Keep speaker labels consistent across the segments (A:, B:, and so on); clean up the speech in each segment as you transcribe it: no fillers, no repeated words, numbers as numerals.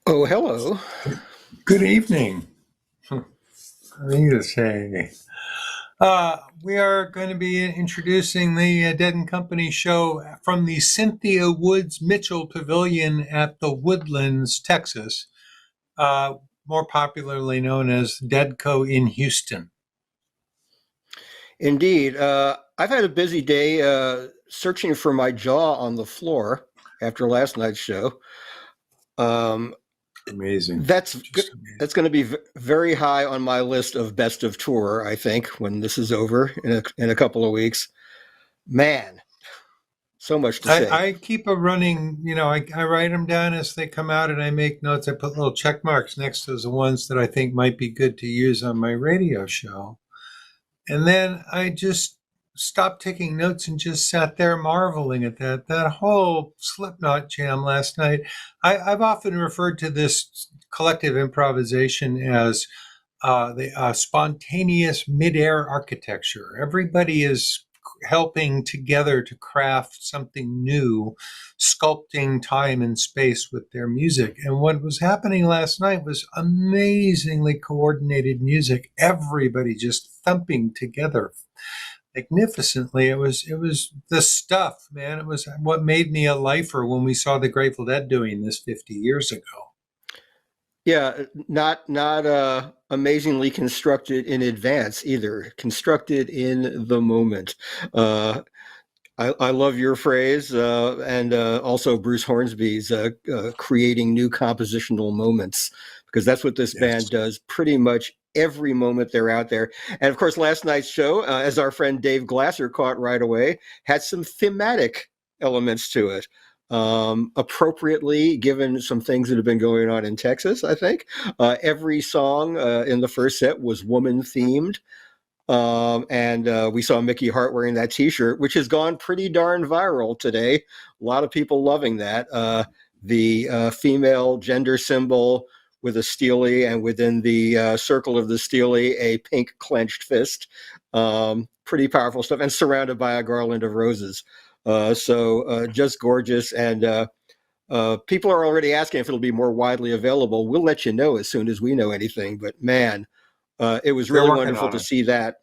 A: Oh, hello.
B: Good evening. I need to say, we are going to be introducing the Dead and Company show from the Cynthia Woods Mitchell Pavilion at the Woodlands, Texas, uh, more popularly known as Deadco in Houston.
A: Indeed. I've had a busy day searching for my jaw on the floor after last night's show. Um,
B: Amazing.
A: that's
B: Just amazing.
A: that's going to be very high on my list of best of tour, I think, when this is over in a couple of weeks. Man, so much to say.
B: I keep a running, I write them down as they come out and I make notes. I put little check marks next to the ones that I think might be good to use on my radio show. And then I just stopped taking notes and just sat there marveling at that whole Slipknot jam last night. I've often referred to this collective improvisation as the spontaneous midair architecture. Everybody is helping together to craft something new, sculpting time and space with their music. And what was happening last night was amazingly coordinated music. Everybody just thumping together magnificently. It was the stuff, man. It was what made me a lifer when we saw the Grateful Dead doing this 50 years ago.
A: Yeah, not amazingly constructed in advance either. Constructed in the moment. I love your phrase, and also Bruce Hornsby's creating new compositional moments, because that's what this band
B: Yes.
A: does pretty much every moment they're out there. And of course, last night's show, as our friend Dave Glasser caught right away, had some thematic elements to it. Appropriately, given some things that have been going on in Texas, I think. Every song in the first set was woman themed. And we saw Mickey Hart wearing that T-shirt, which has gone pretty darn viral today. A lot of people loving that. The female gender symbol with a steely, and within the circle of the steely, a pink clenched fist. Pretty powerful stuff, and surrounded by a garland of roses. So just gorgeous. And people are already asking if it'll be more widely available. We'll let you know as soon as we know anything. But man, it was
B: They're
A: really
B: working
A: wonderful
B: on
A: to
B: it.
A: see that.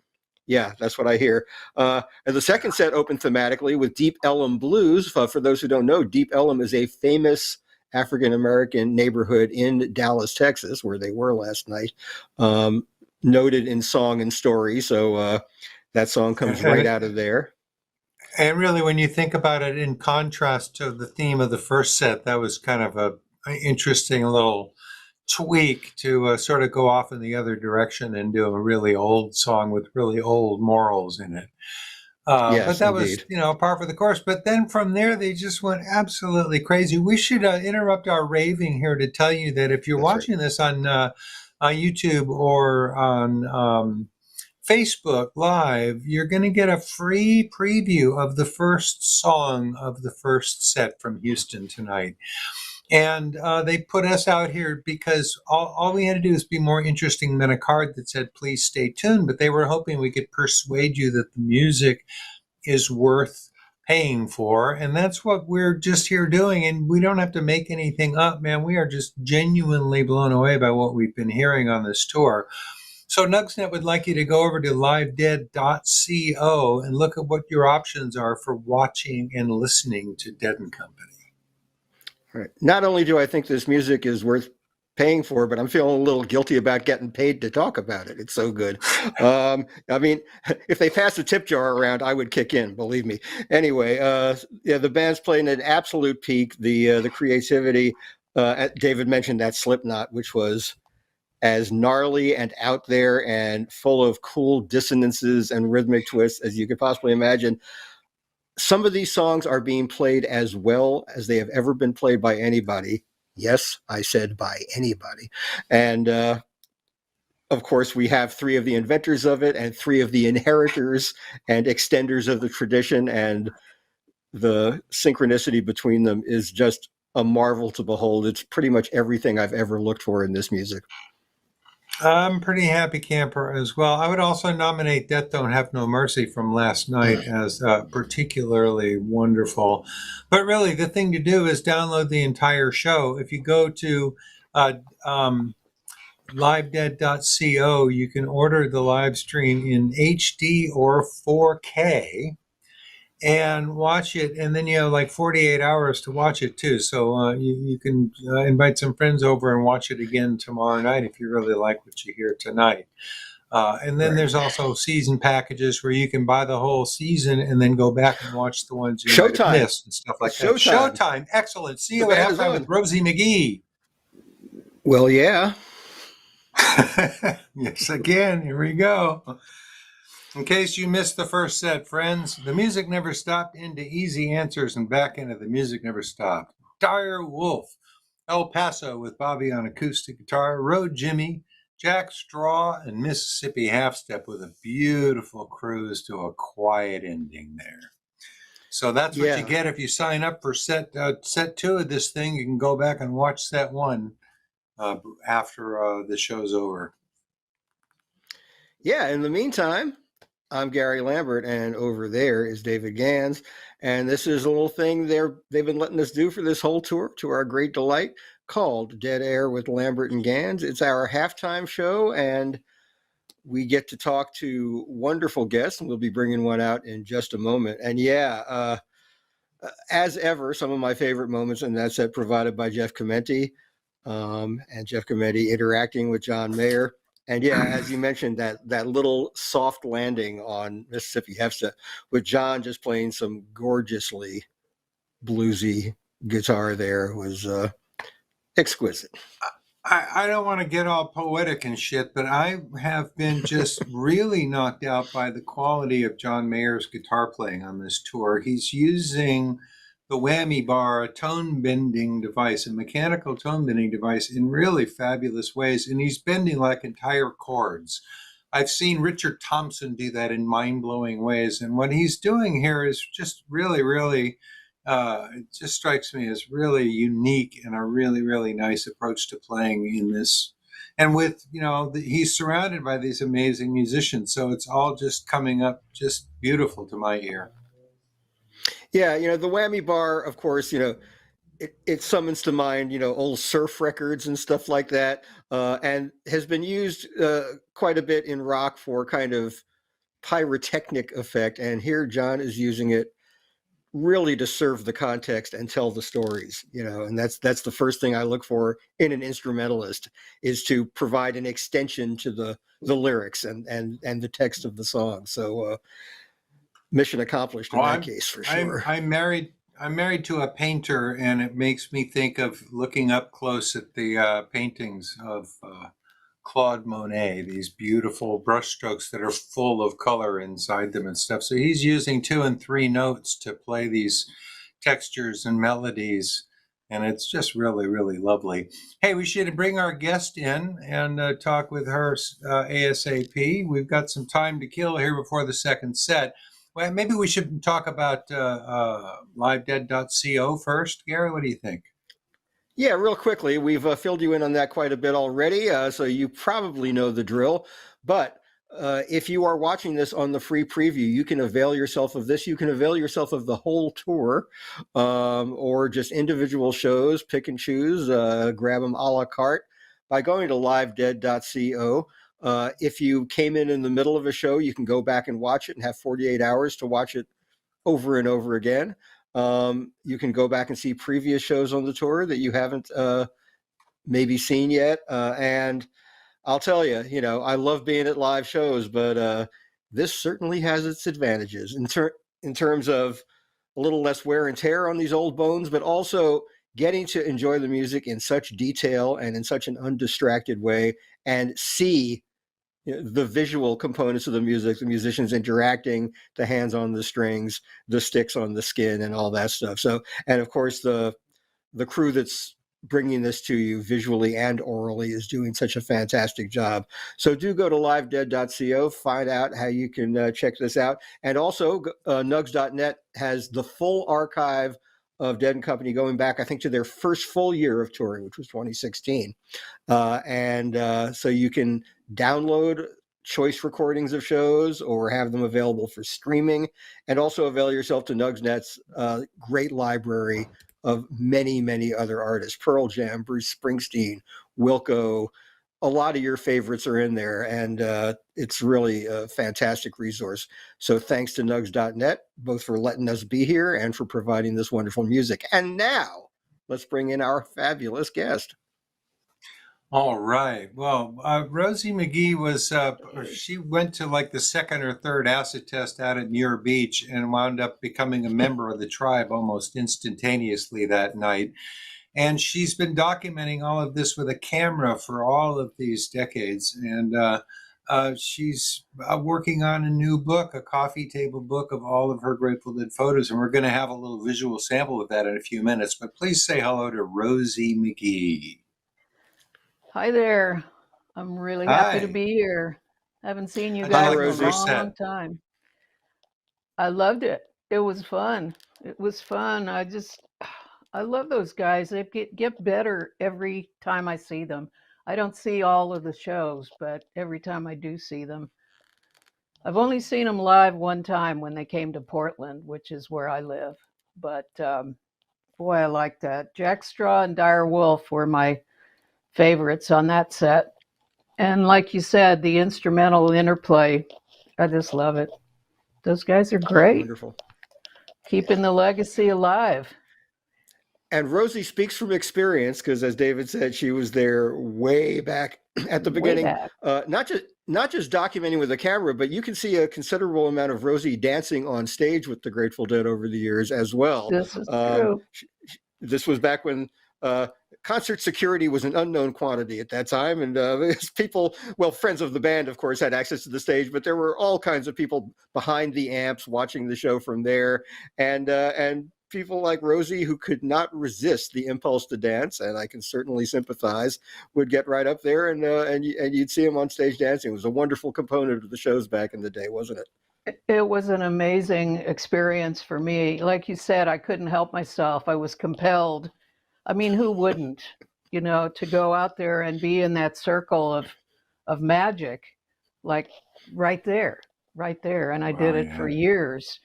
A: Yeah, that's what I hear. And the second set opened thematically with Deep Ellum Blues. For those who don't know, Deep Ellum is a famous African American neighborhood in Dallas, Texas, where they were last night. Noted in song and story. So that song comes right
B: And
A: out of there.
B: And really, when you think about it in contrast to the theme of the first set, that was kind of a interesting little tweak to sort of go off in the other direction and do a really old song with really old morals in it. But
A: Yes,
B: that was,
A: indeed.
B: par for the course. But then from there, they just went absolutely crazy. We should interrupt our raving here to tell you that if you're
A: That's right.
B: watching this on YouTube or on Facebook Live, you're going to get a free preview of the first song of the first set from Houston tonight. And they put us out here because all we had to do is be more interesting than a card that said, please stay tuned. But they were hoping we could persuade you that the music is worth paying for. And that's what we're just here doing. And we don't have to make anything up, man. We are just genuinely blown away by what we've been hearing on this tour. So Nugsnet would like you to go over to livedead.co and look at what your options are for watching and listening to Dead and Company.
A: Right. Not only do I think this music is worth paying for, but I'm feeling a little guilty about getting paid to talk about it. It's so good. I mean, if they passed a tip jar around, I would kick in. Believe me. Anyway, yeah, the band's playing at absolute peak. The creativity. David mentioned that Slipknot, which was as gnarly and out there and full of cool dissonances and rhythmic twists as you could possibly imagine. Some of these songs are being played as well as they have ever been played by anybody. Yes, I said by anybody. And of course, we have three of the inventors of it and three of the inheritors and extenders of the tradition. And the synchronicity between them is just a marvel to behold. It's pretty much everything I've ever looked for in this music.
B: I'm pretty happy camper as well. I would also nominate Death Don't Have No Mercy from last night as particularly wonderful. But really, the thing to do is download the entire show. If you go to uh, um, livedead.co, you can order the live stream in HD or 4K and watch it, and then you have like 48 hours to watch it too. So you can invite some friends over and watch it again tomorrow night if you really like what you hear tonight. And then
A: Right.
B: there's also season packages where you can buy the whole season and then go back and watch the ones you might have
A: Showtime.
B: missed and stuff like
A: It's
B: that.
A: showtime.
B: Showtime, excellent. See
A: The
B: you at
A: band is
B: halftime
A: on.
B: with Rosie McGee.
A: Well, yeah.
B: Yes, again, here we go. In case you missed the first set, friends, the music never stopped into easy answers and back into the music never stopped. Dire Wolf, El Paso with Bobby on acoustic guitar, Road Jimmy, Jack Straw, and Mississippi Half Step with a beautiful cruise to a quiet ending there. So that's what you get if you sign up for set two of this thing. You can go back and watch set one after the show's over.
A: Yeah. In the meantime, I'm Gary Lambert, and over there is David Gans. And this is a little thing they've been letting us do for this whole tour, to our great delight, called Dead Air with Lambert and Gans. It's our halftime show, and we get to talk to wonderful guests, and we'll be bringing one out in just a moment. And as ever, some of my favorite moments in that set provided by Jeff Clementi, and Jeff Clementi interacting with John Mayer. And yeah, as you mentioned, that little soft landing on Mississippi Hefsta with John just playing some gorgeously bluesy guitar there was exquisite.
B: I don't want to get all poetic and shit, but I have been just really knocked out by the quality of John Mayer's guitar playing on this tour. He's using the whammy bar, a tone bending device, a mechanical tone bending device in really fabulous ways. And he's bending like entire chords. I've seen Richard Thompson do that in mind blowing ways. And what he's doing here is just really, really, it just strikes me as really unique and a really, really nice approach to playing in this. And with, he's surrounded by these amazing musicians. So it's all just coming up just beautiful to my ear.
A: Yeah, the whammy bar, of course, it summons to mind, old surf records and stuff like that, and has been used quite a bit in rock for kind of pyrotechnic effect. And here John is using it really to serve the context and tell the stories, and that's the first thing I look for in an instrumentalist, is to provide an extension to the lyrics and the text of the song. So mission accomplished in that case, for sure.
B: I'm married to a painter, and it makes me think of looking up close at the paintings of Claude Monet, these beautiful brushstrokes that are full of color inside them and stuff. So he's using 2 and 3 notes to play these textures and melodies, and it's just really, really lovely. Hey, we should bring our guest in and talk with her ASAP. We've got some time to kill here before the second set. Well, maybe we should talk about livedead.co first. Gary, what do you think?
A: Yeah, real quickly, we've filled you in on that quite a bit already, so you probably know the drill. But if you are watching this on the free preview, you can avail yourself of this. You can avail yourself of the whole tour, or just individual shows, pick and choose, grab them a la carte by going to livedead.co. If you came in the middle of a show, you can go back and watch it and have 48 hours to watch it over and over again. You can go back and see previous shows on the tour that you haven't maybe seen yet. And I'll tell you, I love being at live shows, but this certainly has its advantages in terms of a little less wear and tear on these old bones, but also getting to enjoy the music in such detail and in such an undistracted way, and see the visual components of the music, the musicians interacting, the hands on the strings, the sticks on the skin, and all that stuff. So, and of course, the crew that's bringing this to you visually and orally is doing such a fantastic job. So do go to livedead.co, find out how you can check this out. And also, nugs.net has the full archive of Dead & Company going back, I think, to their first full year of touring, which was 2016. So you can download choice recordings of shows or have them available for streaming, and also avail yourself to Nugsnet's great library of many, many other artists. Pearl Jam, Bruce Springsteen, Wilco. A lot of your favorites are in there, and it's really a fantastic resource. So thanks to nugs.net, both for letting us be here and for providing this wonderful music. And now let's bring in our fabulous guest.
B: All right. Well, Rosie McGee was, she went to like the second or third acid test out at Muir Beach and wound up becoming a member of the tribe almost instantaneously that night. And she's been documenting all of this with a camera for all of these decades. And she's working on a new book, a coffee table book of all of her Grateful Dead photos. And we're going to have a little visual sample of that in a few minutes. But please say hello to Rosie McGee.
C: Hi there. I'm really happy to be here. I haven't seen you guys in a long time. I loved it. It was fun. It was fun. I love those guys. They get better every time I see them. I don't see all of the shows, but every time I do see them. I've only seen them live one time when they came to Portland, which is where I live. But boy, I like that. Jack Straw and Dire Wolf were my favorites on that set. And like you said, the instrumental interplay, I just love it. Those guys are great.
A: Wonderful.
C: Keeping the legacy alive.
A: And Rosie speaks from experience because, as David said, she was there way back at the beginning. Not just documenting with a camera, but you can see a considerable amount of Rosie dancing on stage with the Grateful Dead over the years as well.
C: This is true.
A: This was back when concert security was an unknown quantity at that time, and people, well, friends of the band, of course, had access to the stage, but there were all kinds of people behind the amps watching the show from there, and people like Rosie, who could not resist the impulse to dance, and I can certainly sympathize, would get right up there and you'd see him on stage dancing. It was a wonderful component of the shows back in the day, wasn't it?
C: It was an amazing experience for me. Like you said, I couldn't help myself. I was compelled. I mean, who wouldn't, to go out there and be in that circle of magic, like right there. And I did it for years.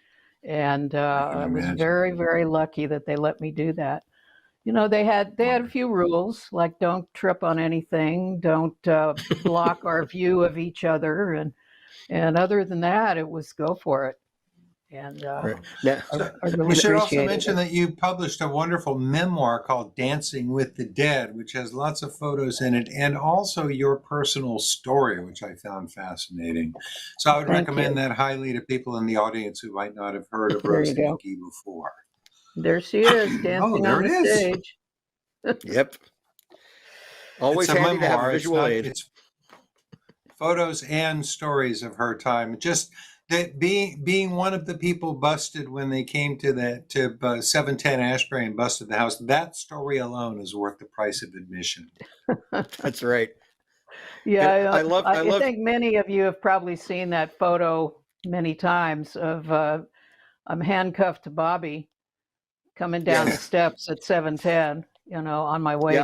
C: And I was very, very lucky that they let me do that. They had a few rules, like don't trip on anything, don't block our view of each other. And other than that, it was go for it. And
A: right. Now,
C: I really
B: we should also
C: appreciated
B: mention that you published a wonderful memoir called Dancing with the Dead, which has lots of photos in it, and also your personal story, which I found fascinating. So I would recommend that highly to people in the audience who might not have heard of Rosie McGee before.
C: There she is, dancing on the stage.
A: Yep. Always handy to have a visual aid. It's
B: photos and stories of her time. Just that being one of the people busted when they came to 710 Ashbury and busted the house, that story alone is worth the price of admission.
A: That's right.
C: Yeah, I think many of you have probably seen that photo many times of I'm handcuffed to Bobby coming down the steps at 710, on my way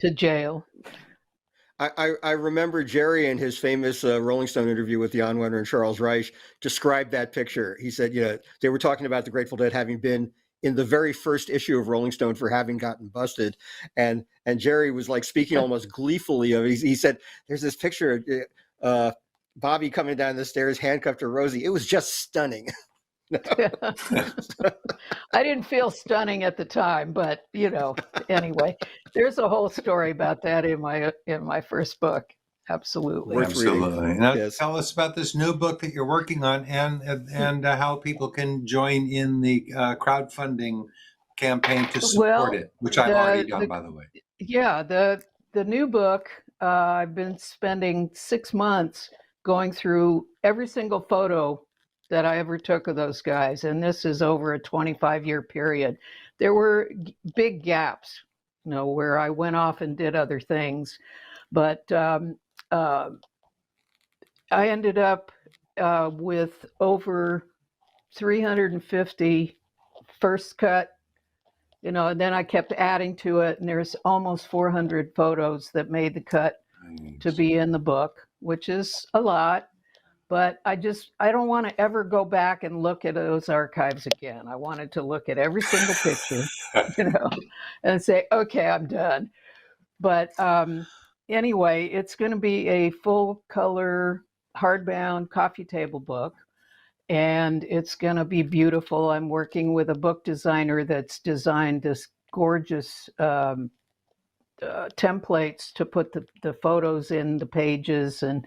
C: to jail.
A: I remember Jerry in his famous Rolling Stone interview with Jan Wenner and Charles Reich described that picture. He said, they were talking about the Grateful Dead having been in the very first issue of Rolling Stone for having gotten busted. And Jerry was like speaking almost gleefully of it. He said, there's this picture of Bobby coming down the stairs, handcuffed to Rosie. It was just stunning.
C: I didn't feel stunning at the time, but anyway, there's a whole story about that in my first book. Absolutely.
B: Now, tell us about this new book that you're working on and how people can join in the crowdfunding campaign to support it, which I've already done, by the way.
C: Yeah, the new book, I've been spending 6 months going through every single photo that I ever took of those guys. And this is over a 25-year period. There were big gaps, where I went off and did other things. But I ended up with over 350 first cut, and then I kept adding to it. And there's almost 400 photos that made the cut to be in the book, which is a lot. But I don't want to ever go back and look at those archives again. I wanted to look at every single picture, and say, okay, I'm done. But anyway, it's going to be a full color hardbound coffee table book, and it's going to be beautiful. I'm working with a book designer that's designed this gorgeous templates to put the photos in the pages, and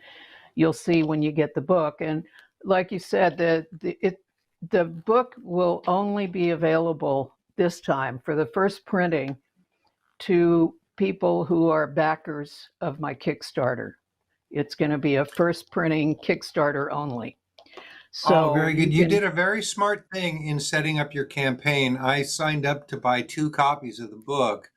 C: you'll see when you get the book. And like you said, the book will only be available this time for the first printing to people who are backers of my Kickstarter. It's going to be a first printing Kickstarter only. So
B: very good. You did a very smart thing in setting up your campaign. I signed up to buy 2 copies of the book,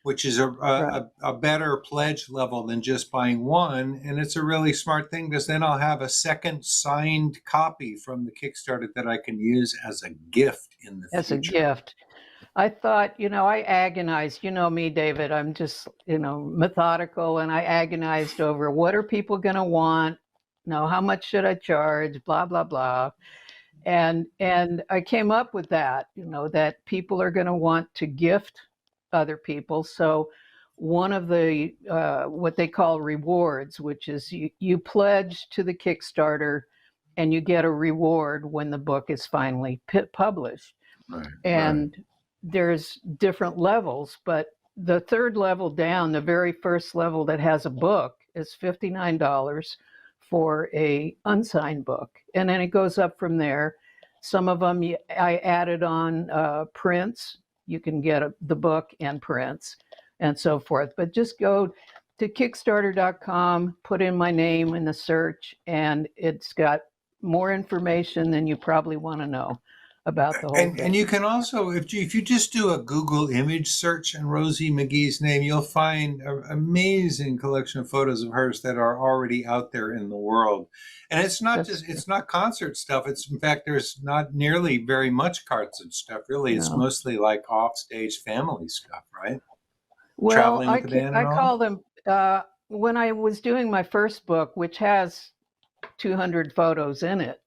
B: which is a better pledge level than just buying one. And it's a really smart thing, because then I'll have a second signed copy from the Kickstarter that I can use as a gift in the future.
C: As a gift. I thought, I agonized, me, David, I'm just, methodical, and I agonized over what are people going to want? How much should I charge? Blah, blah, blah. And I came up with that, that people are going to want to gift other people. So one of the, what they call rewards, which is you pledge to the Kickstarter and you get a reward when the book is finally published.
B: Right,
C: and there's different levels, but the third level down, the very first level that has a book, is $59 for a unsigned book. And then it goes up from there. Some of them I added on prints. You can get the book and prints and so forth. But just go to Kickstarter.com, put in my name in the search, and it's got more information than you probably want to know about the whole thing.
B: And you can also, if you just do a Google image search and Rosie McGee's name, you'll find an amazing collection of photos of hers that are already out there in the world. And it's not it's not concert stuff. It's, in fact, there's not nearly very much concert stuff, really. It's mostly like offstage family stuff, right?
C: Well,
B: Traveling with the band and all?
C: call them, when I was doing my first book, which has 200 photos in it,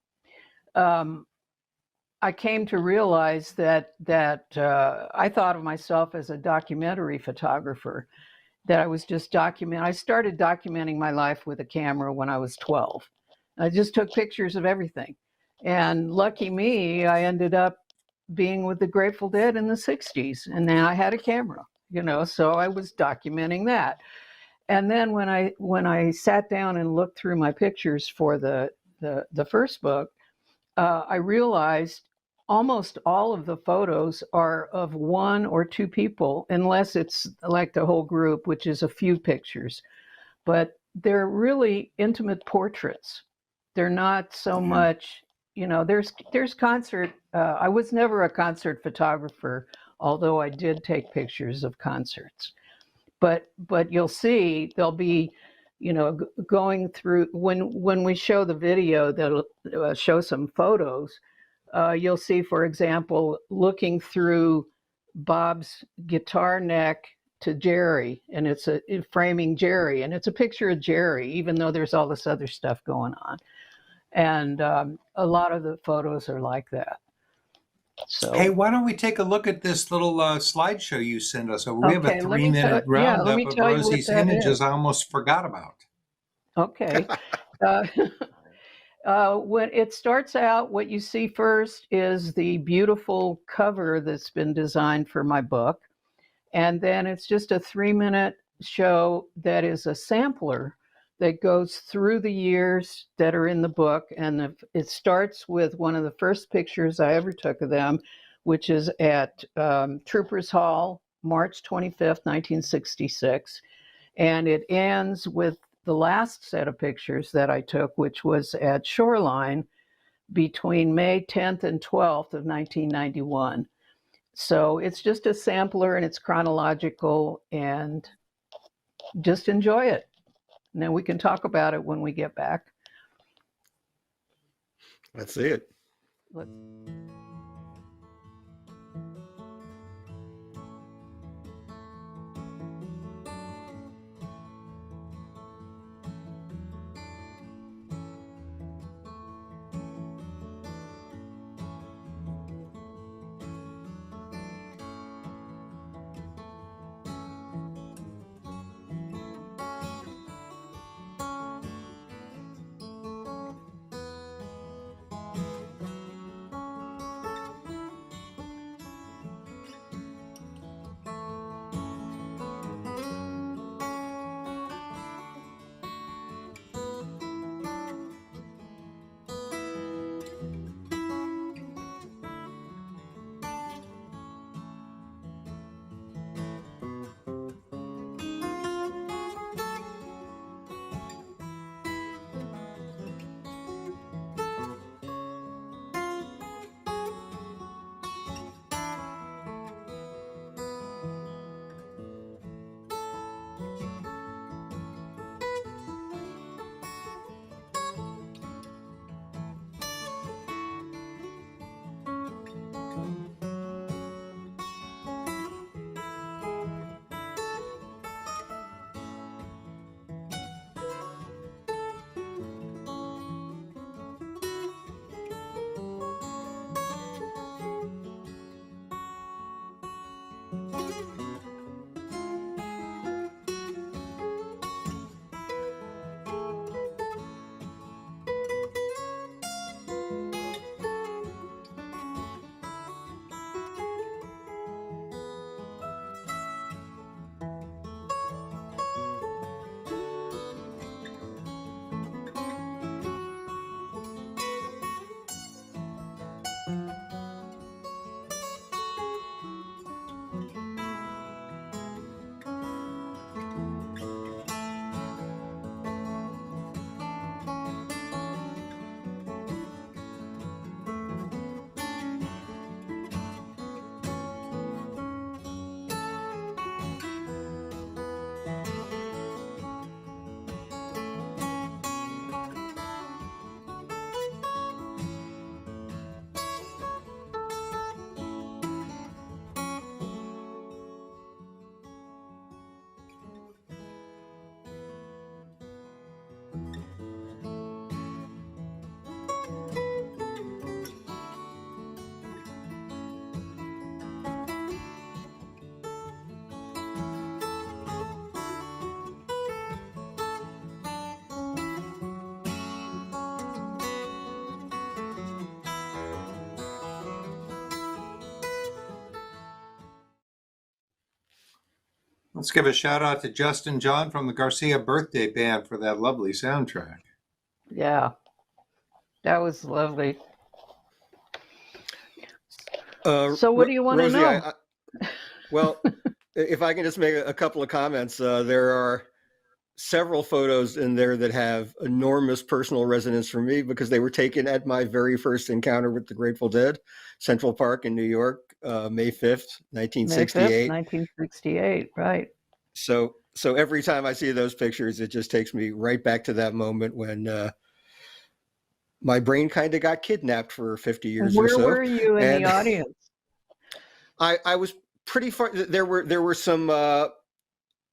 C: I came to realize that I thought of myself as a documentary photographer, that I was just I started documenting my life with a camera when I was 12. I just took pictures of everything. And lucky me, I ended up being with the Grateful Dead in the 60s. And then I had a camera, so I was documenting that. And then when I sat down and looked through my pictures for the first book, I realized almost all of the photos are of one or two people, unless it's like the whole group, which is a few pictures. But they're really intimate portraits. They're not so much, there's concert. I was never a concert photographer, although I did take pictures of concerts. But you'll see there'll be, going through, when we show the video that'll show some photos, you'll see, for example, looking through Bob's guitar neck to Jerry, and it's framing Jerry, and it's a picture of Jerry, even though there's all this other stuff going on. And a lot of the photos are like that. So,
B: hey, why don't we take a look at this little slideshow you sent us? We have a 3-minute roundup of Rosie's images I almost forgot about.
C: Okay. When it starts out, what you see first is the beautiful cover that's been designed for my book. And then it's just a 3-minute show that is a sampler that goes through the years that are in the book. And it starts with one of the first pictures I ever took of them, which is at Troopers Hall, March 25th, 1966. And it ends with the last set of pictures that I took, which was at Shoreline between May 10th and 12th of 1991. So it's just a sampler, and it's chronological, and just enjoy it. And then we can talk about it when we get back.
A: Let's see it.
B: Let's give a shout out to Justin John from the Garcia Birthday Band for that lovely soundtrack.
C: Yeah, that was lovely. So what do you want to
A: Rosie,
C: know?
A: Well, if I can just make a couple of comments, there are several photos in there that have enormous personal resonance for me because they were taken at my very first encounter with the Grateful Dead, Central Park in New York, May 5th, 1968.
C: May 5th, 1968, right.
A: So every time I see those pictures, it just takes me right back to that moment when my brain kind of got kidnapped for 50 years or so.
C: Where were you in the audience?
A: I was pretty far. There were some,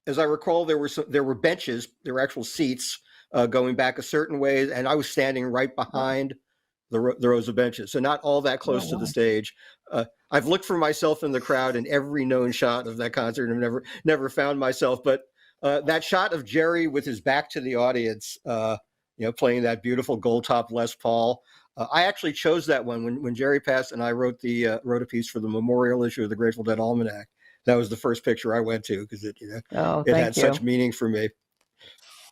A: as I recall, there were benches. There were actual seats going back a certain way, and I was standing right behind the rows of benches, so not all that close to the stage. I've looked for myself in the crowd in every known shot of that concert, and never found myself. But that shot of Jerry with his back to the audience, playing that beautiful gold top Les Paul. I actually chose that one when Jerry passed, and I wrote a piece for the memorial issue of the Grateful Dead Almanac. That was the first picture I went to because it had such meaning for me.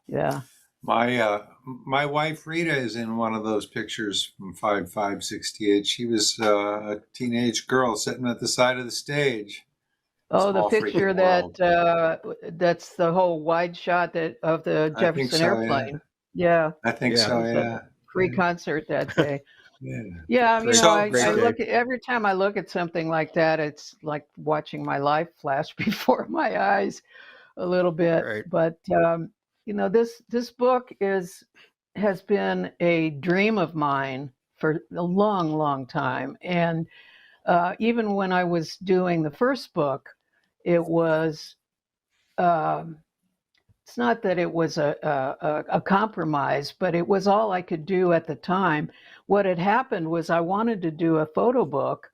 C: Yeah.
B: My wife Rita is in one of those pictures from 5/5/68. She was a teenage girl sitting at the side of the stage.
C: Oh, the picture that's the whole wide shot of the Jefferson airplane. Yeah.
B: I think so. Yeah.
C: Free concert that day.
B: Yeah.
C: I look at every time I look at something like that, it's like watching my life flash before my eyes a little bit.
A: Right.
C: But this book has been a dream of mine for a long, long time. And even when I was doing the first book, it was it's not that it was a compromise, but it was all I could do at the time. What had happened was I wanted to do a photo book,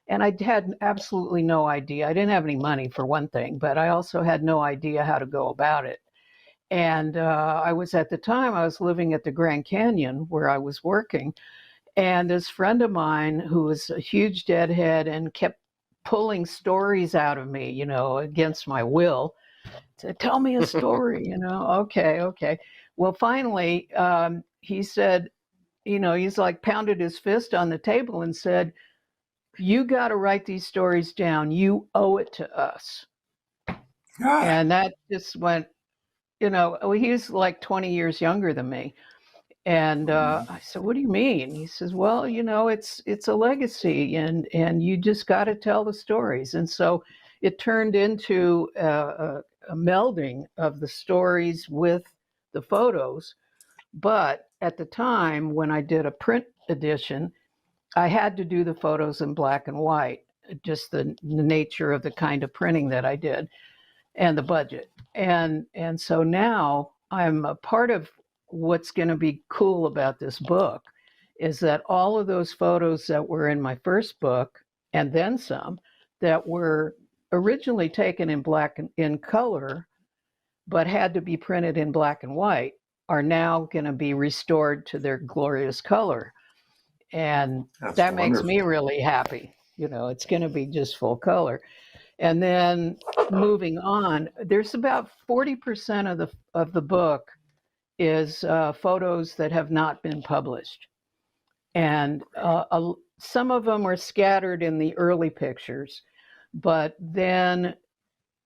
C: and I had absolutely no idea. I didn't have any money, for one thing, but I also had no idea how to go about it. And I was living at the Grand Canyon where I was working. And this friend of mine who was a huge DeadHead and kept pulling stories out of me, against my will, said, "Tell me a story," Okay. Well, finally, he said, he's like pounded his fist on the table and said, "You got to write these stories down. You owe it to us." And that just went, he's like 20 years younger than me. And I said, "What do you mean?" He says, "Well, it's a legacy, and you just got to tell the stories." And so it turned into a melding of the stories with the photos. But at the time when I did a print edition, I had to do the photos in black and white, just the nature of the kind of printing that I did and the budget. And so now I'm a part of what's going to be cool about this book is that all of those photos that were in my first book, and then some, that were originally taken in color, but had to be printed in black and white, are now going to be restored to their glorious color. And that makes me really happy. It's going to be just full color. And then moving on, there's about 40% of the book is photos that have not been published. And some of them are scattered in the early pictures. But then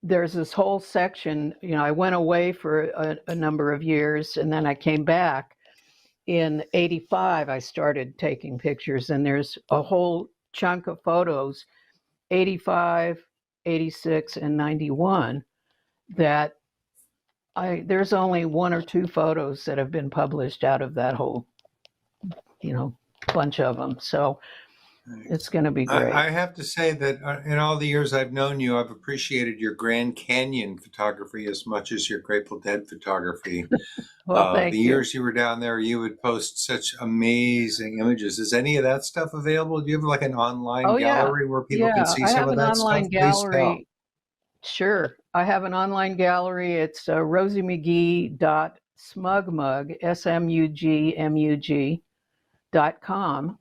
C: there's this whole section, I went away for a number of years, and then I came back. In 85, I started taking pictures, and there's a whole chunk of photos, 85, 86, and 91, that there's only one or two photos that have been published out of that whole, bunch of them. So it's going to be great.
B: I have to say that in all the years I've known you, I've appreciated your Grand Canyon photography as much as your Grateful Dead photography.
C: Well, thank you.
B: Years you were down there, you would post such amazing images. Is any of that stuff available? Do you have like an online gallery where people can see some of that stuff?
C: I have an online gallery. Sure. I have an online gallery. It's rosiemcgee.smugmug, smugmug.com.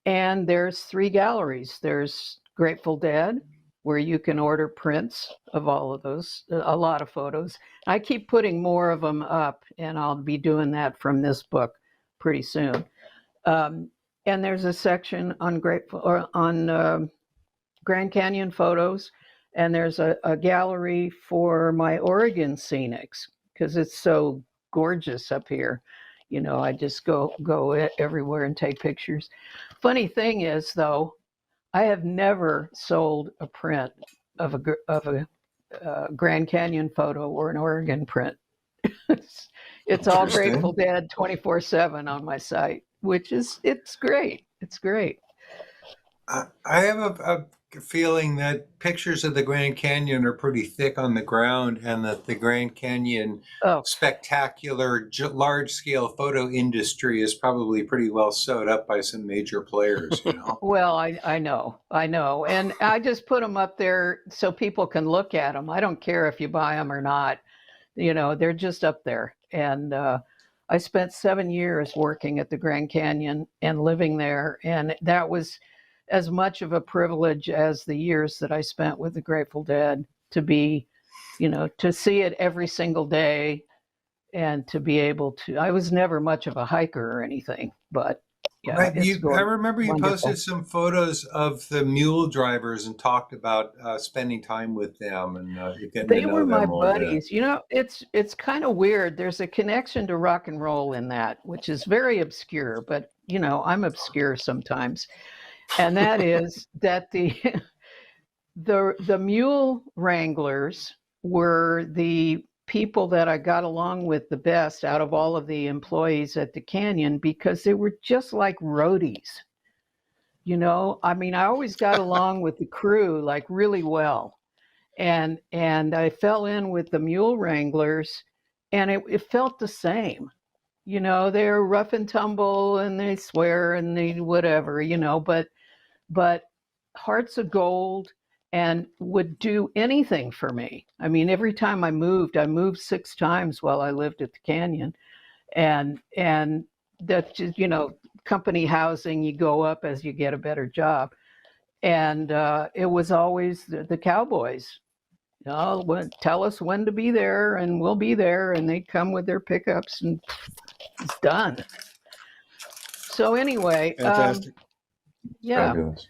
C: And there's 3 galleries. There's Grateful Dead, where you can order prints of all of those, a lot of photos. I keep putting more of them up, and I'll be doing that from this book pretty soon. And there's a section on Grand Canyon photos, and there's a gallery for my Oregon scenics, because it's so gorgeous up here. You know, I just go everywhere and take pictures. Funny thing is, though, I have never sold a print of a Grand Canyon photo or an Oregon print. It's all Grateful Dead 24/7 on my site, it's great. It's great.
B: I have a feeling that pictures of the Grand Canyon are pretty thick on the ground, and that the Grand Canyon spectacular, large-scale photo industry is probably pretty well sewed up by some major players, you know?
C: Well, I know. And I just put them up there so people can look at them. I don't care if you buy them or not. You know, they're just up there. And I spent 7 years working at the Grand Canyon and living there. And that was as much of a privilege as the years that I spent with the Grateful Dead, to be, you know, to see it every single day, and to be able to, I was never much of a hiker or anything, but yeah.
B: Right. I remember you
C: wonderful.
B: posted some photos of the mule drivers and talked about spending time with them and getting
C: they
B: to know
C: were
B: them
C: my
B: a little bit.
C: buddies. You know, it's kind of weird. There's a connection to rock and roll in that, which is very obscure, but you know, I'm obscure sometimes. And that is that the mule wranglers were the people that I got along with the best out of all of the employees at the Canyon, because they were just like roadies. You know, I mean, I always got along with the crew like really well. And I fell in with the mule wranglers, and it felt the same. You know, they're rough and tumble and they swear and they whatever, you know, but hearts of gold, and would do anything for me. I mean, every time I moved 6 times while I lived at the Canyon. And that just, you know, company housing, you go up as you get a better job. And it was always the cowboys. Oh, tell us when to be there and we'll be there. And they'd come with their pickups and it's done. So anyway,
A: Fantastic.
C: Yeah.
D: Fabulous.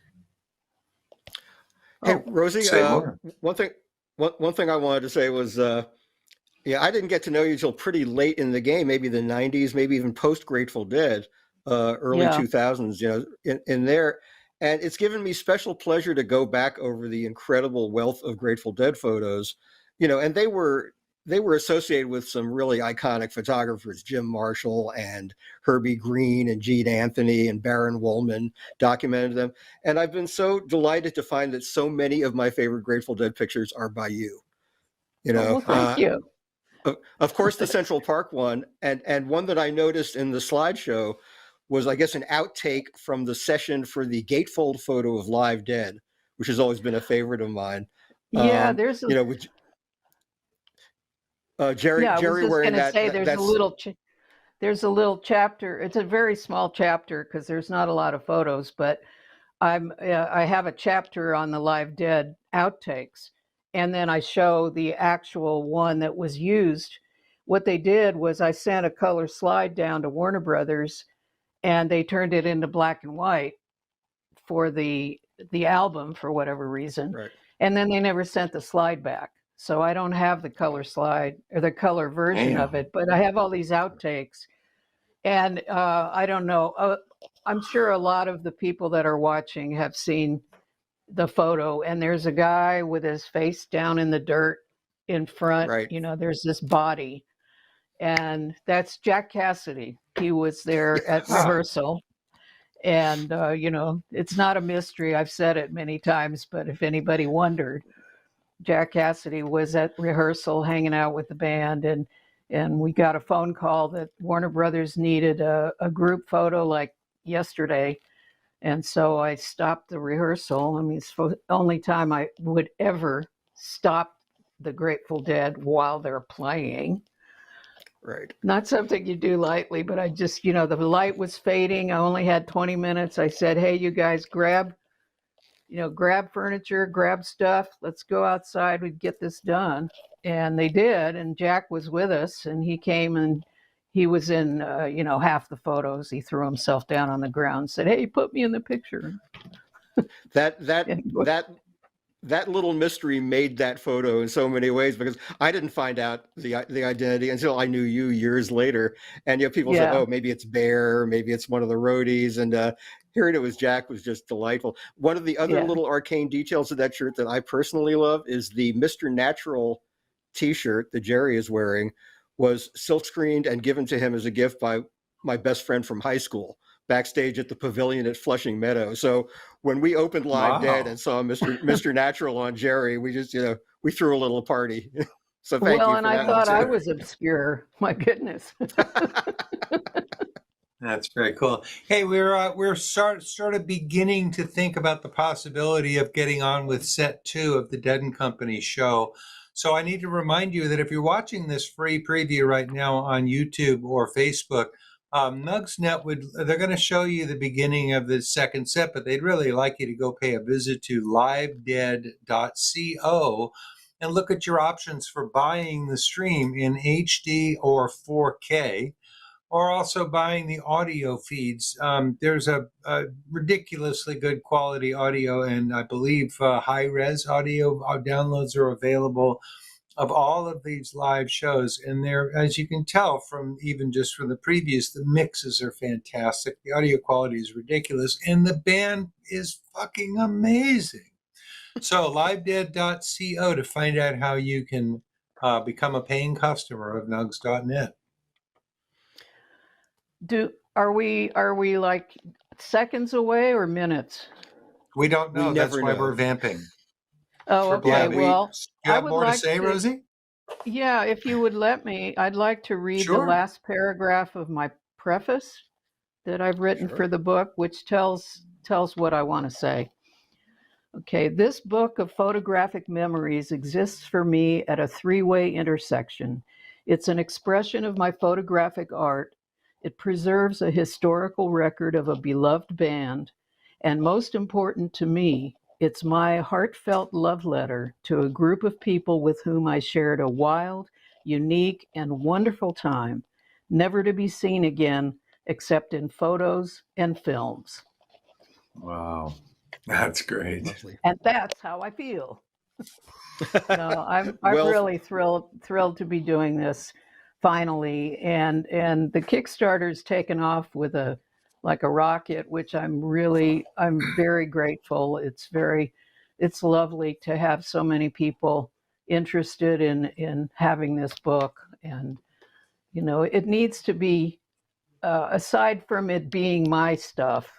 A: Hey, Rosie,
D: Say more.
A: one thing I wanted to say was, yeah, I didn't get to know you till pretty late in the game, maybe the 90s, maybe even post Grateful Dead, early 2000s, you know, in there. And it's given me special pleasure to go back over the incredible wealth of Grateful Dead photos, you know, and they were associated with some really iconic photographers, Jim Marshall and Herbie Green and Gene Anthony and Baron Woolman documented them. And I've been so delighted to find that so many of my favorite Grateful Dead pictures are by you. You know,
C: well, thank you.
A: Of course, the Central Park one, and one that I noticed in the slideshow was, I guess, an outtake from the session for the gatefold photo of Live Dead, which has always been a favorite of mine.
C: Yeah, there's a,
A: you know, with Jerry wearing that.
C: There's a little chapter. It's a very small chapter because there's not a lot of photos, but I have a chapter on the Live Dead outtakes, and then I show the actual one that was used. What they did was I sent a color slide down to Warner Brothers, and they turned it into black and white for the album for whatever reason.
A: Right.
C: And then they never sent the slide back. So I don't have the color slide or the color version of it, but I have all these outtakes. And I don't know, I'm sure a lot of the people that are watching have seen the photo, and there's a guy with his face down in the dirt in front.
A: Right.
C: You know, there's this body, and that's Jack Cassidy. He was there at rehearsal. And, you know, it's not a mystery. I've said it many times, but if anybody wondered, Jack Cassidy was at rehearsal hanging out with the band, and we got a phone call that Warner Brothers needed a group photo like yesterday. And so I stopped the rehearsal. I mean, it's the only time I would ever stop the Grateful Dead while they're playing.
A: Right.
C: Not something you do lightly, but I just, you know, the light was fading. I only had 20 minutes. I said, hey, you guys, grab grab furniture, grab stuff. Let's go outside. We'd get this done. And they did. And Jack was with us, and he came and he was in, half the photos. He threw himself down on the ground, said, "Hey, put me in the picture."
A: That little mystery made that photo in so many ways, because I didn't find out the identity until I knew you years later. And people said, "Oh, maybe it's Bear, maybe it's one of the roadies." And hearing it was Jack was just delightful. One of the other little arcane details of that shirt that I personally love is the Mr. Natural T-shirt that Jerry is wearing was silk screened and given to him as a gift by my best friend from high school, backstage at the pavilion at Flushing Meadow. So when we opened Live Dead and saw Mr. Natural on Jerry, we just, we threw a little party. So thank you.
C: Well, and I thought I was obscure. My goodness.
B: That's very cool. Hey, we're sort of beginning to think about the possibility of getting on with set 2 of the Dead and Company show. So I need to remind you that if you're watching this free preview right now on YouTube or Facebook, Nugsnet they're going to show you the beginning of the second set, but they'd really like you to go pay a visit to livedead.co and look at your options for buying the stream in HD or 4K, or also buying the audio feeds. There's a ridiculously good quality audio, and I believe high-res audio downloads are available of all of these live shows. And they're, as you can tell from even just from the previews, the mixes are fantastic. The audio quality is ridiculous, and the band is fucking amazing. So livedead.co to find out how you can become a paying customer of nugs.net.
C: Are we like seconds away or minutes?
B: We don't know. That's why we're vamping.
C: Oh, okay. Well,
B: you have more to say, Rosie?
C: Yeah, if you would let me, I'd like to read the last paragraph of my preface that I've written for the book, which tells what I want to say. Okay, this book of photographic memories exists for me at a 3-way intersection. It's an expression of my photographic art. It preserves a historical record of a beloved band, and most important to me, it's my heartfelt love letter to a group of people with whom I shared a wild, unique, and wonderful time, never to be seen again except in photos and films.
B: Wow, that's great.
A: Lovely.
C: And that's how I feel. No, I'm really thrilled to be doing this finally, and the Kickstarter's taken off with like a rocket, which I'm very grateful. It's lovely to have so many people interested in having this book, and it needs to be aside from it being my stuff,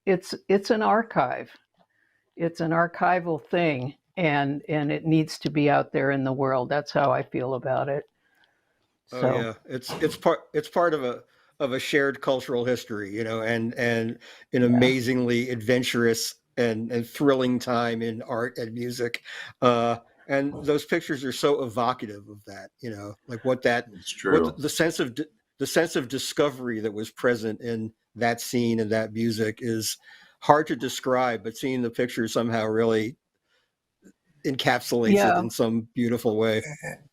C: it's an archive. It's an archival thing, and it needs to be out there in the world. That's how I feel about it. So.
A: Oh yeah, it's part of a shared cultural history, and an amazingly adventurous and thrilling time in art and music. And those pictures are so evocative of that, like what the sense of discovery that was present in that scene and that music is hard to describe, but seeing the picture somehow really encapsulates it in some beautiful way.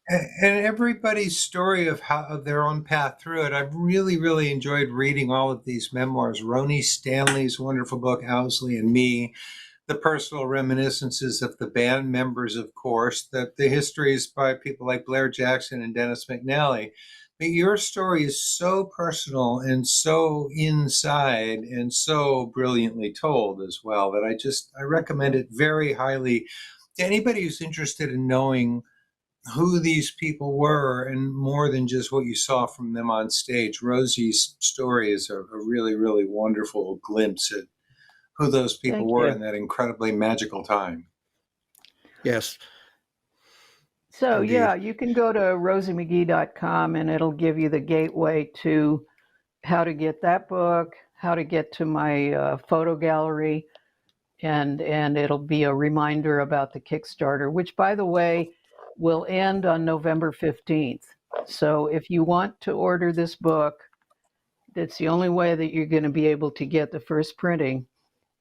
B: And everybody's story of their own path through it. I've really, really enjoyed reading all of these memoirs. Roni Stanley's wonderful book, Owsley and Me, the personal reminiscences of the band members, of course, the histories by people like Blair Jackson and Dennis McNally. But your story is so personal and so inside and so brilliantly told as well that I recommend it very highly to anybody who's interested in knowing who these people were and more than just what you saw from them on stage. Rosie's story is a really, really wonderful glimpse at who those people were in that incredibly magical time.
A: Yes.
C: So, you can go to rosiemcgee.com and it'll give you the gateway to how to get that book, how to get to my photo gallery, and it'll be a reminder about the Kickstarter, which, by the way, will end on November 15th. So if you want to order this book, that's the only way that you're going to be able to get the first printing.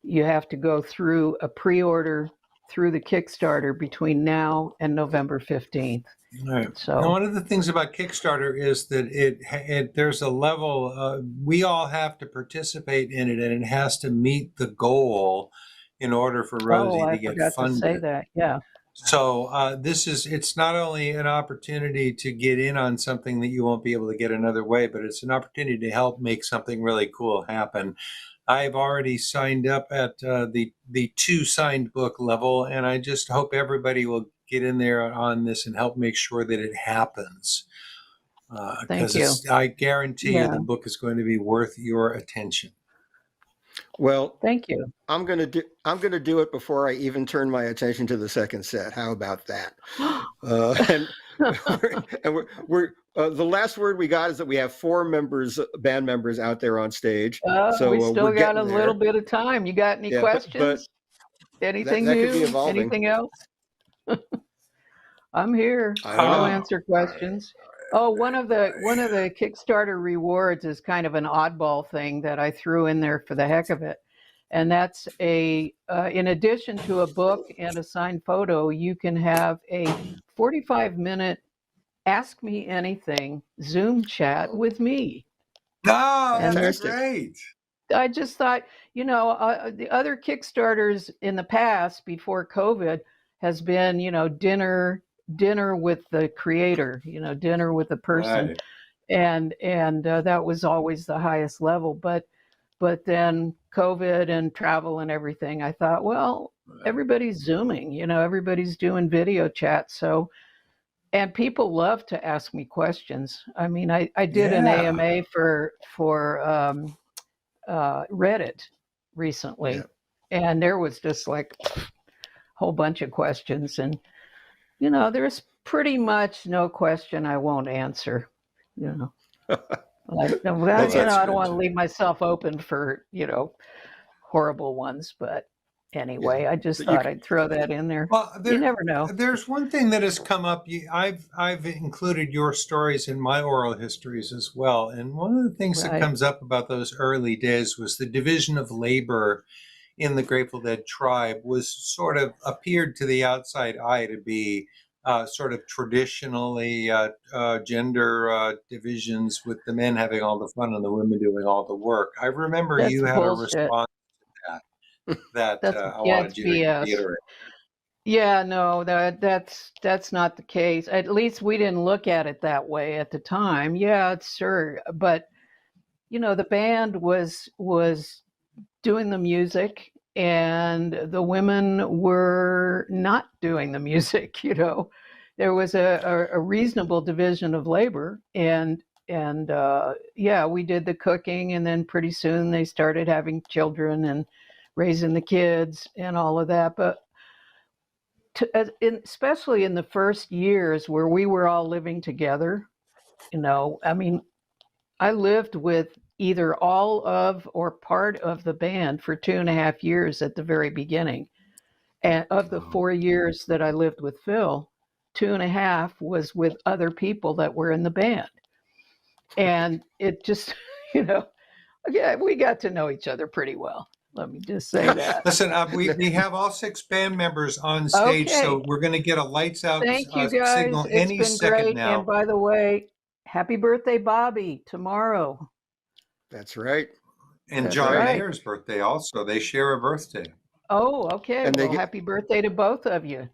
C: you have to go through a pre-order through the Kickstarter between now and November 15th.
B: Right.
C: So
B: now, one of the things about Kickstarter is that there's a level, we all have to participate in it, and it has to meet the goal in order for Rosie
C: I
B: to get
C: forgot
B: funded.
C: to say that. Yeah.
B: So it's not only an opportunity to get in on something that you won't be able to get another way, but it's an opportunity to help make something really cool happen. I've already signed up at the 2 signed book level, and I just hope everybody will get in there on this and help make sure that it happens.
C: Thank you.
B: I guarantee you the book is going to be worth your attention.
A: Well,
C: thank you.
A: I'm gonna do it before I even turn my attention to the second set. How about that? We're the last word we got is that we have 4 band members out there on stage. So
C: we still
A: we're
C: got a
A: getting
C: little
A: there.
C: bit of time. You got any questions? Anything
A: that
C: new?
A: could be evolving.
C: Anything else? I'm here. I'll answer questions. One of the Kickstarter rewards is kind of an oddball thing that I threw in there for the heck of it. And that's in addition to a book and a signed photo, you can have a 45-minute Ask Me Anything Zoom chat with me.
B: Oh, that's great.
C: I just thought, the other Kickstarters in the past before COVID has been, dinner with the creator, dinner with the person.
B: Right.
C: And that was always the highest level. But then COVID and travel and everything, I thought, well, everybody's Zooming, everybody's doing video chat. So, and people love to ask me questions. I mean, I did an AMA for Reddit recently, and there was just like a whole bunch of questions. And, there's pretty much no question I won't answer, I don't want to leave myself open for, horrible ones, but anyway, I just thought I'd throw that in there. Well, you never know.
B: There's one thing that has come up. I've included your stories in my oral histories as well, and one of the things that comes up about those early days was the division of labor in the Grateful Dead tribe was sort of appeared to the outside eye to be sort of traditionally gender divisions, with the men having all the fun and the women doing all the work. I remember you had
C: bullshit.
B: a response to that I wanted you to reiterate.
C: Yeah, no, that's not the case. At least we didn't look at it that way at the time. Yeah, sure, but the band was doing the music, and the women were not doing the music. There was a reasonable division of labor, and we did the cooking, and then pretty soon they started having children and raising the kids and all of that. But especially in the first years where we were all living together, I mean, I lived with either all of or part of the band for 2.5 years at the very beginning. And of the 4 years that I lived with Phil, 2.5 was with other people that were in the band. And it just, we got to know each other pretty well. Let me just say that.
B: Listen, we have all 6 band members on stage, so we're going to get a lights out signal any second great. Now.
C: And by the way, happy birthday, Bobby, tomorrow.
A: That's right.
B: And John Mayer's birthday also. They share a birthday.
C: Oh, okay. And happy birthday to both of you.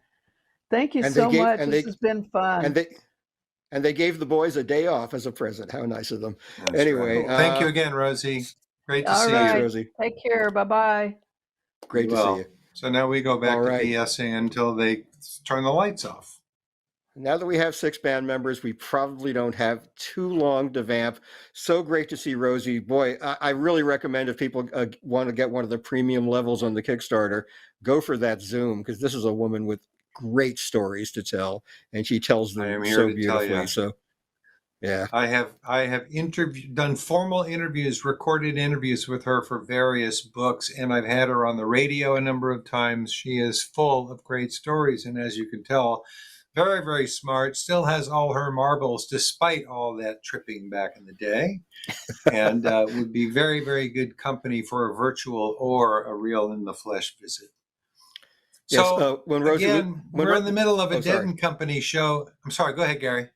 C: Thank you so much. This has been fun.
A: And they gave the boys a day off as a present. How nice of them.
B: That's anyway. Right. Thank you again, Rosie. Great to see you,
A: Rosie.
C: Take care. Bye-bye.
A: Great to see you.
B: So now we go back to BSing until they turn the lights off.
A: Now that we have 6 band members, we probably don't have too long to vamp. So great to see Rosie. Boy, I really recommend if people want to get one of the premium levels on the Kickstarter, go for that Zoom, because this is a woman with great stories to tell, and she tells them so beautifully. So, yeah,
B: I have done formal interviews, recorded interviews with her for various books, and I've had her on the radio a number of times. She is full of great stories, and as you can tell, Very, very smart. Still has all her marbles despite all that tripping back in the day. And would be very, very good company for a virtual or a real in the flesh visit. So
A: yes, when Rosie,
B: again, we're in the middle of a Dead and Company show. I'm sorry, go ahead, Gary.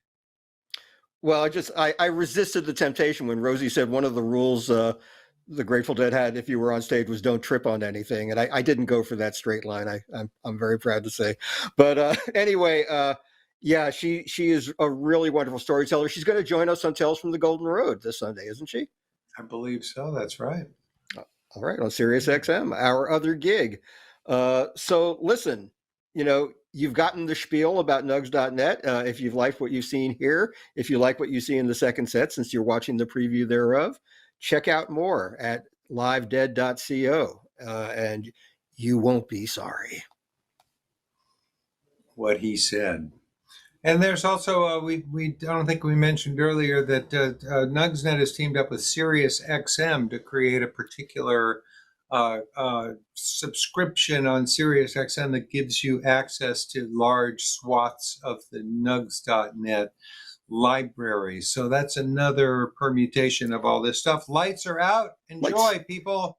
A: Well, I resisted the temptation when Rosie said one of the rules the Grateful Dead had if you were on stage was don't trip on anything, and I didn't go for that straight line. I'm very proud to say, but anyway, yeah, she is a really wonderful storyteller. She's going to join us on Tales from the Golden Road this Sunday, isn't she?
B: I believe so. That's right.
A: All right, on SiriusXM, our other gig. So listen, you've gotten the spiel about nugs.net. If you've liked what you've seen here, if you like what you see in the second set, since you're watching the preview thereof, check out more at livedead.co, and you won't be sorry.
B: What he said. And there's also, I don't think we mentioned earlier that Nugsnet has teamed up with SiriusXM to create a particular subscription on SiriusXM that gives you access to large swaths of the nugs.net library. So that's another permutation of all this stuff. Lights are out. Enjoy, people.